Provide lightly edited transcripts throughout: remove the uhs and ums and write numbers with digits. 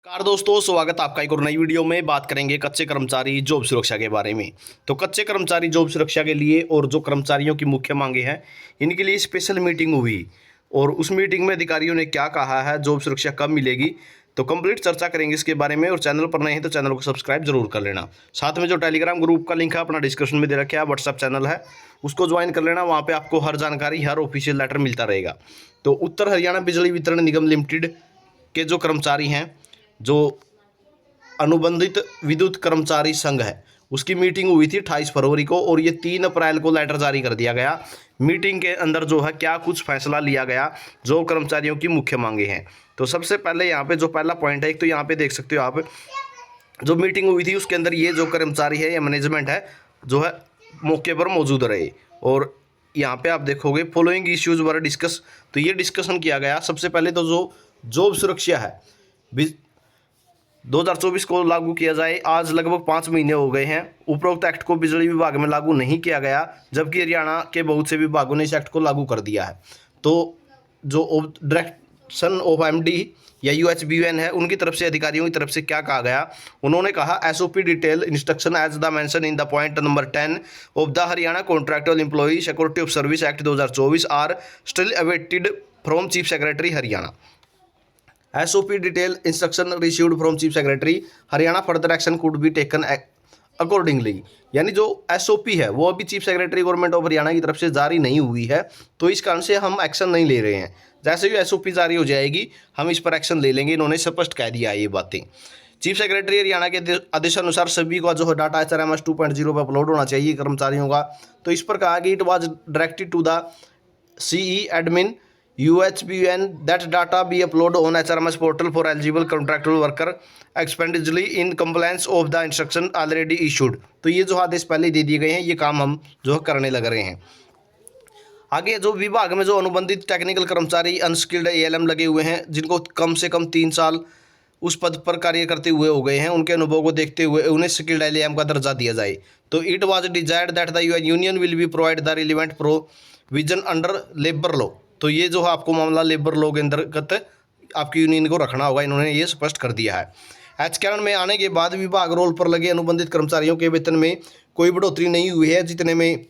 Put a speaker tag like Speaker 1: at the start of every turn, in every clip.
Speaker 1: Car दोस्तों, स्वागत आपका एक और नई वीडियो में। बात करेंगे कच्चे कर्मचारी जॉब सुरक्षा के बारे में। तो कच्चे कर्मचारी जॉब सुरक्षा के लिए और जो कर्मचारियों की मुख्य मांगे हैं, इनके लिए स्पेशल मीटिंग हुई और उस मीटिंग में अधिकारियों ने क्या कहा है, जॉब सुरक्षा कब मिलेगी, तो कंप्लीट चर्चा करेंगे इसके बारे में। और चैनल पर नए हैं तो चैनल को सब्सक्राइब जरूर कर लेना। साथ में जो टेलीग्राम ग्रुप का लिंक है अपना डिस्क्रिप्शन में दे रखा है, व्हाट्सअप चैनल है, उसको ज्वाइन कर लेना। वहाँ पे आपको हर जानकारी, हर ऑफिशियल लेटर मिलता रहेगा। तो उत्तर हरियाणा बिजली वितरण निगम लिमिटेड के जो कर्मचारी हैं, जो अनुबंधित विद्युत कर्मचारी संघ है, उसकी मीटिंग हुई थी 28 फरवरी को और ये 3 अप्रैल को लेटर जारी कर दिया गया। मीटिंग के अंदर जो है क्या कुछ फैसला लिया गया, जो कर्मचारियों की मुख्य मांगे हैं। तो सबसे पहले यहाँ पे जो पहला पॉइंट है, एक तो यहाँ पे देख सकते हो आप, जो मीटिंग हुई थी उसके अंदर ये जो कर्मचारी है या मैनेजमेंट है जो है मौके पर मौजूद रहे। और यहाँ पे आप देखोगे फॉलोइंग इश्यूज वर डिस्कस। तो ये डिस्कशन किया गया। सबसे पहले तो जो जॉब सुरक्षा है 2024 को लागू किया जाए। आज लगभग 5 महीने हो गए हैं। उपरोक्त एक्ट को बिजली विभाग में लागू नहीं किया गया, जबकि हरियाणा के बहुत से विभागों ने इस एक्ट को लागू कर दिया है। तो जो डायरेक्शन ऑफ एमडी या यूएचबीएन है, उनकी तरफ से, अधिकारियों की तरफ से क्या कहा गया, उन्होंने कहा SOP detail instruction as the mention in the point number 10 of the Haryana contractual employee security of service act 2024 are still awaited from chief secretary Haryana. SOP detail instruction received from chief secretary Haryana, further action could be taken accordingly. यानी जो SOP है वो अभी chief secretary government of Haryana की तरफ से जारी नहीं हुई है, तो इस कारण से हम एक्शन नहीं ले रहे हैं। जैसे ही SOP जारी हो जाएगी हम इस पर एक्शन ले लेंगे। इन्होंने स्पष्ट कह दिया ये बातें। चीफ सेक्रेटरी हरियाणा के आदेशानुसार सभी का जो डाटा HRMS 2.0 पर अपलोड होना चाहिए कर्मचारियों का। तो इस पर कहा कि it was directed to the CE admin UHBN that data be uploaded on HRMS portal for eligible contractual worker expenditiously in compliance of the instruction already issued। तो ये जो आदेश पहले दे दिए गए हैं, ये काम हम जो करने लग रहे हैं। आगे जो विभाग में जो अनुबंधित टेक्निकल कर्मचारी अनस्किल्ड ALM लगे हुए हैं, जिनको कम से कम 3 साल उस पद पर कार्य करते हुए हो गए हैं, उनके अनुभव को देखते हुए उन्हें स्किल्ड ALM का दर्जा दिया जाए। तो it was desired that the union will be provide the relevant provision under labour law. तो ये जो है आपको मामला लेबर लॉ के अंतर्गत आपकी यूनियन को रखना होगा, इन्होंने ये स्पष्ट कर दिया है। एचकरण में आने के बाद विभाग रोल पर लगे अनुबंधित कर्मचारियों के वेतन में कोई बढ़ोतरी नहीं हुई है। जितने में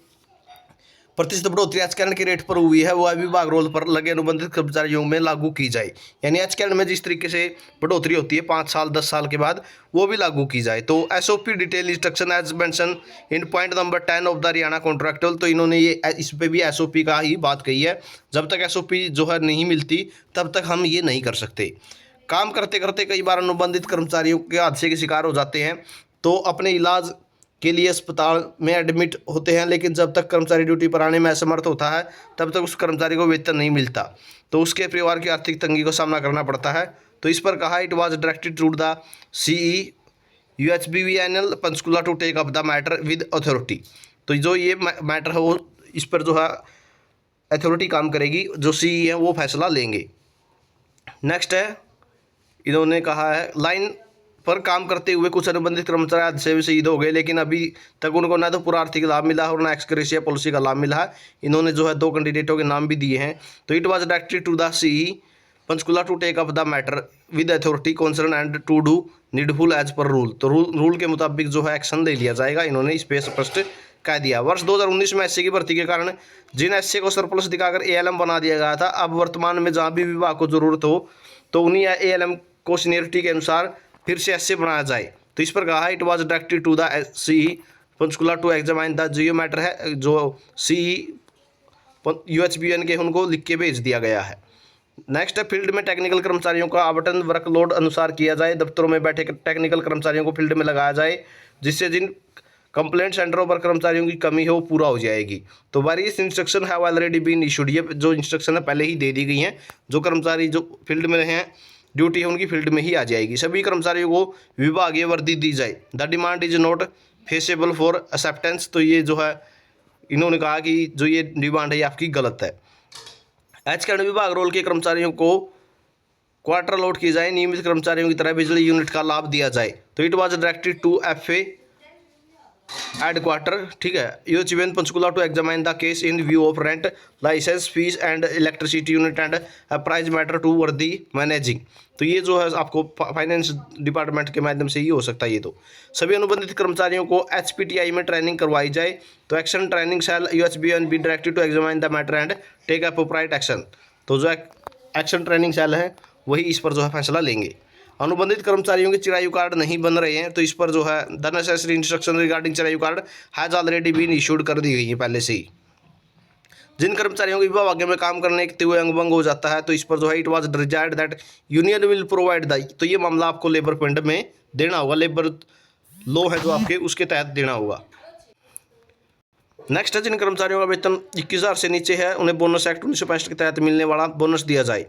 Speaker 1: प्रतिशत बढ़ोतरी एचकरण के रेट पर हुई है, वह विभाग रोल पर लगे अनुबंधित कर्मचारियों में लागू की जाए। यानी एचकरण में जिस तरीके से बढ़ोतरी होती है 5 साल 10 साल के बाद, वो भी लागू की जाए। तो SOP detail instruction as mention in point number 10 of the Haryana contractual. तो इन्होंने ये इस पे भी SOP का ही बात कही है। जब तक SOP जो है नहीं मिलती तब तक हम ये नहीं कर सकते। काम करते करते कई बार अनुबंधित कर्मचारियों के हादसे के शिकार हो जाते हैं, तो अपने इलाज के लिए अस्पताल में एडमिट होते हैं, लेकिन जब तक कर्मचारी ड्यूटी पर आने में असमर्थ होता है तब तक उस कर्मचारी को वेतन नहीं मिलता, तो उसके परिवार की आर्थिक तंगी को सामना करना पड़ता है। तो इस पर कहा it was directed to the CE UHBVNL Panchkula to take up the matter with authority. तो जो ये मैटर है वो इस पर जो है अथॉरिटी काम करेगी, जो CE है वो फैसला लेंगे। नेक्स्ट है, इन्होंने कहा है लाइन पर काम करते हुए कुछ अनुबंधित कर्मचारी हादसे में शहीद हो गए, लेकिन अभी तक उनको ना तो पूरा आर्थिक लाभ मिला और ना एक्सग्रेशिया पॉलिसी का लाभ मिला है। इन्होंने जो है 2 कैंडिडेटों के नाम भी दिए हैं। तो it was directed to the CE Panchkula to take up the matter with authority concern and to do needful as per rule. तो रूल के मुताबिक जो है एक्शन ले लिया जाएगा, इन्होंने इस पर स्पष्ट कह दिया। वर्ष 2019 में SC की भर्ती के कारण जिन SC को सरप्लस दिखाकर ALM बना दिया गया था, अब वर्तमान में जहाँ भी विभाग को जरूरत हो तो उन्हीं ALM को सीनियरिटी के अनुसार फिर से SC बनाया जाए। तो इस पर कहा it was directed to the CE Panchkula to examine the जो मैटर है, जो CE UHBN के उनको लिख के भेज दिया गया है। नेक्स्ट है, फील्ड में टेक्निकल कर्मचारियों का आवंटन वर्कलोड अनुसार किया जाए। दफ्तरों में बैठे टेक्निकल कर्मचारियों को फील्ड में लगाया जाए, जिससे जिन कंप्लेंट सेंटरों पर कर्मचारियों की कमी हो पूरा हो जाएगी। तो various instruction have already been issued. ये जो इंस्ट्रक्शन है पहले ही दे दी गई हैं। जो कर्मचारी जो फील्ड में हैं, ड्यूटी है उनकी फील्ड में ही आ जाएगी। सभी कर्मचारियों को विभागीय वर्दी दी जाए। The demand is not feasible for acceptance. तो ये जो है इन्होंने कहा कि जो ये डिमांड है ये आपकी गलत है। एचकरण विभाग रोल के कर्मचारियों को क्वार्टर अलॉट की जाए, नियमित कर्मचारियों की तरह बिजली यूनिट का लाभ दिया जाए। तो it was directed to FA headquarter, ठीक है, UHBN Panchkula to examine the case in view of rent, license fees and electricity unit and price matter to worthy managing। तो ये जो है आपको फाइनेंस डिपार्टमेंट के माध्यम से ही हो सकता है। ये तो सभी अनुबंधित कर्मचारियों को HPTI में ट्रेनिंग करवाई जाए। तो action training cell UHBN be directed to examine the matter and take appropriate action. तो जो एक्शन ट्रेनिंग सेल है वही इस पर जो है फैसला लेंगे। अनुबंधित कर्मचारियों के चिरायु कार्ड नहीं बन रहे हैं, तो इस पर जो है the necessary instruction regarding Chirayu card has already been issued कर दी गई है पहले से ही। जिन कर्मचारियों के विभाग में काम करने के हुए अंग भंग हो जाता है, तो इस पर जो है it was desired that union will provide the, तो ये मामला आपको लेबर फंड में देना होगा, लेबर लॉ है जो आपके उसके तहत देना होगा। नेक्स्ट है, जिन कर्मचारियों का वेतन 21,000 से नीचे है उन्हें बोनस एक्ट 1965 के तहत मिलने वाला बोनस दिया जाए।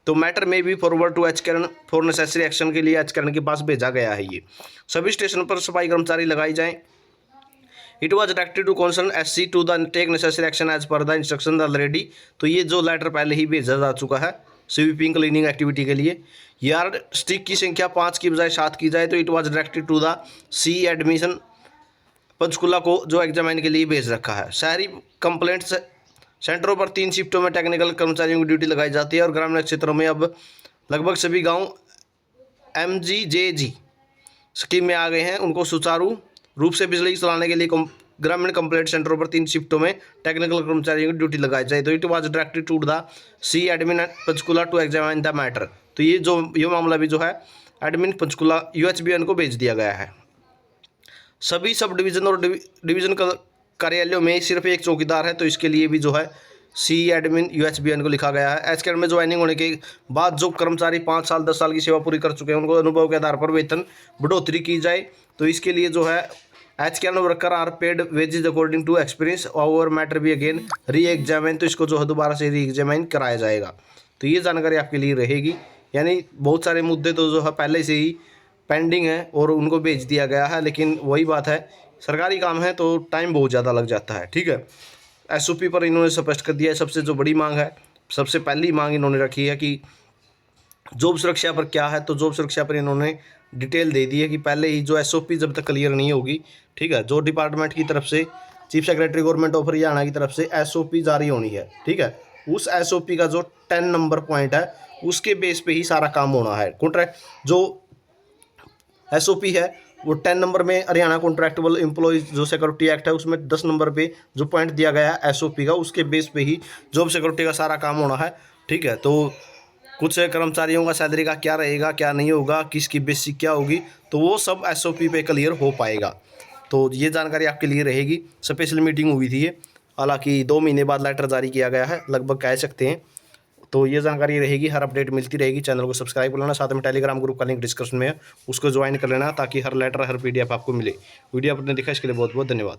Speaker 1: तो मैटर में भी forward to HKRN for necessary action के लिए एचकरण के पास भेजा गया है। ये सभी स्टेशन पर सफाई कर्मचारी लगाई जाएं। It was directed to concern SC to the take necessary action as per the instruction already. तो ये जो लेटर पहले ही भेजा जा चुका है स्वीपिंग क्लीनिंग एक्टिविटी के लिए। यार्ड स्टिक की संख्या 5 की बजाय 7 की जाए। तो it was directed to the C admission Panchkula को जो एग्जामिन के लिए भेज रखा है। शहरी कंप्लेंट सेंटरों पर 3 शिफ्टों में टेक्निकल कर्मचारियों की ड्यूटी लगाई जाती है और ग्रामीण क्षेत्रों में अब लगभग सभी गांव MGJG स्कीम में आ गए हैं। उनको सुचारू रूप से बिजली चलाने के लिए ग्रामीण कंप्लेंट सेंटरों पर 3 शिफ्टों में टेक्निकल कर्मचारियों की ड्यूटी लगाई जाए। तो it was directed to the C admin Panchkula to examine the matter. तो ये मामला भी जो है एडमिन पंचकुला UHBN को भेज दिया गया है। सभी सब डिवीज़न और डिवीज़न कार्यालयों में सिर्फ एक चौकीदार है, तो इसके लिए भी जो है C एडमिन UHBN को लिखा गया है। एचकरण में ज्वाइनिंग होने के बाद जो कर्मचारी 5 साल 10 साल की सेवा पूरी कर चुके हैं उनको अनुभव के आधार पर वेतन बढ़ोतरी की जाए। तो इसके लिए जो है HKRN worker are paid wages according to experience और मैटर भी अगेन री एग्जामिन। तो इसको जो है दोबारा से री एग्जामिन कराया जाएगा। तो ये जानकारी आपके लिए रहेगी। यानी बहुत सारे मुद्दे तो जो है पहले से ही पेंडिंग है और उनको भेज दिया गया है, लेकिन वही बात है सरकारी काम है तो टाइम बहुत ज़्यादा लग जाता है। ठीक है, SOP पर इन्होंने स्पष्ट कर दिया है। सबसे जो बड़ी मांग है, सबसे पहली मांग इन्होंने रखी है कि जॉब सुरक्षा पर क्या है। तो जॉब सुरक्षा पर इन्होंने डिटेल दे दी है कि पहले ही जो SOP जब तक क्लियर नहीं होगी, ठीक है, जो डिपार्टमेंट की तरफ से chief secretary government of Haryana की तरफ से SOP जारी होनी है, ठीक है, उस SOP का जो 10 नंबर पॉइंट है उसके बेस पे ही सारा काम होना है। कॉन्ट्रैक्ट जो SOP है वो 10 नंबर में हरियाणा कॉन्ट्रैक्टेबल एम्प्लॉयज़ जो सिक्योरिटी एक्ट है उसमें 10 नंबर पे जो पॉइंट दिया गया है SOP का, उसके बेस पे ही जॉब सिक्योरिटी का सारा काम होना है। ठीक है, तो कुछ कर्मचारियों का सैलरी का क्या रहेगा, क्या नहीं होगा, किसकी बेसिक क्या होगी, तो वो सब SOP पे क्लियर हो पाएगा। तो ये जानकारी आपके लिए रहेगी। स्पेशल मीटिंग हुई थी ये, हालांकि 2 महीने बाद लेटर जारी किया गया है लगभग कह सकते हैं। तो ये जानकारी रहेगी, हर अपडेट मिलती रहेगी। चैनल को सब्सक्राइब कर लेना, साथ में टेलीग्राम ग्रुप का लिंक डिस्क्रिप्शन में है, उसको ज्वाइन कर लेना ताकि हर लेटर हर PDF आपको मिले। वीडियो आपने देखा इसके लिए बहुत बहुत धन्यवाद।